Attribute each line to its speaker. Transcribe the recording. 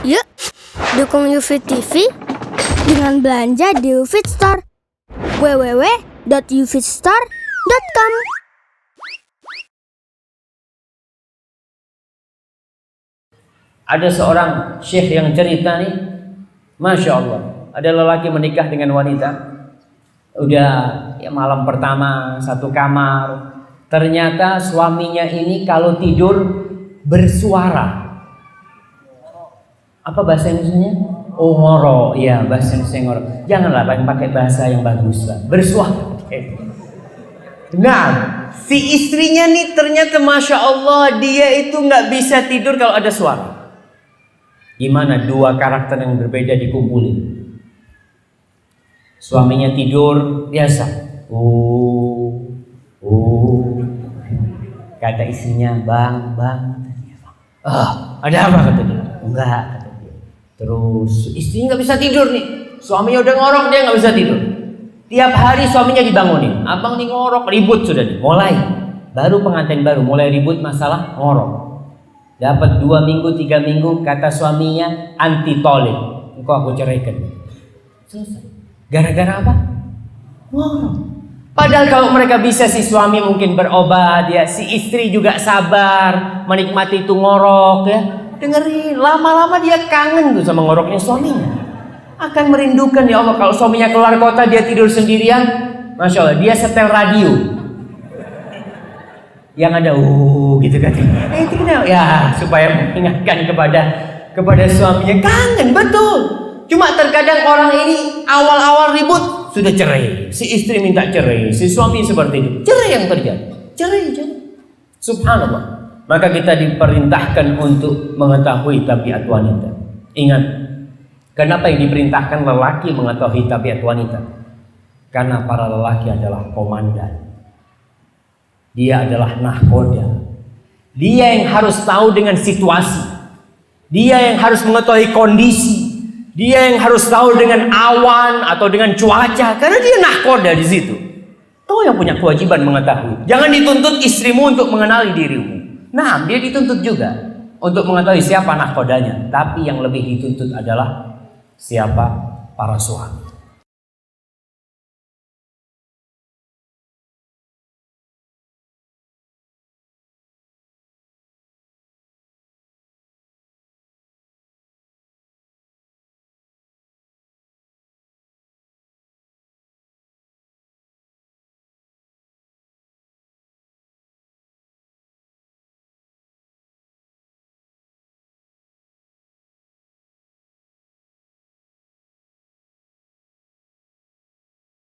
Speaker 1: Yuk, dukung UFIT TV dengan belanja di UFIT Store. www.ufitstore.com.
Speaker 2: Ada seorang syekh yang cerita nih, Masya Allah, ada lelaki menikah dengan wanita. Udah ya malam pertama satu kamar. Ternyata suaminya ini kalau tidur bersuara. Apa bahasa Indonesianya? Oh, ngoro. Ya, bahasa Indonesia ngoro. Janganlah pakai bahasa yang bagus lah. Bersuara. Nah, si istrinya nih ternyata Masya Allah, dia itu nggak bisa tidur kalau ada suara. Gimana dua karakter yang berbeda dikumpulin? Suaminya tidur biasa. Kata istrinya, bang. Ada apa kata dia? Enggak, kata dia. Terus istrinya nggak bisa tidur nih. Suaminya udah ngorok, dia nggak bisa tidur. Tiap hari suaminya dibangunin. Abang nih ngorok, ribut sudah nih. Mulai. Baru pengantin baru, mulai ribut masalah ngorok. Dapat 2 minggu, 3 minggu, kata suaminya anti tolib. Engkau aku ceraikan. Selesai. Gara-gara apa? Ngorok. Padahal kalau mereka bisa, si suami mungkin berobat ya, si istri juga sabar menikmati itu ngorok ya. Dengerin, lama-lama dia kangen tuh sama ngoroknya suaminya. Akan merindukan, ya Allah, kalau suaminya keluar kota dia tidur sendirian, Masya Allah, dia setel radio yang ada gitu kan. Itu kenapa? Ya supaya mengingatkan kepada suaminya, kangen betul. Cuma terkadang orang ini awal-awal ribut sudah cerai, si istri minta cerai, si suami seperti itu, cerai yang terjadi, cerai. Subhanallah. Maka kita diperintahkan untuk mengetahui tabiat wanita. Ingat, kenapa yang diperintahkan lelaki mengetahui tabiat wanita? Karena para lelaki adalah komandan. Dia adalah nahkoda. Dia yang harus tahu dengan situasi. Dia yang harus mengetahui kondisi. Dia yang harus tahu dengan awan atau dengan cuaca, karena dia nahkoda di situ. Kau yang punya kewajiban mengetahui. Jangan dituntut istrimu untuk mengenali dirimu. Nah, dia dituntut juga untuk mengetahui siapa nahkodanya. Tapi yang lebih dituntut adalah siapa para suami.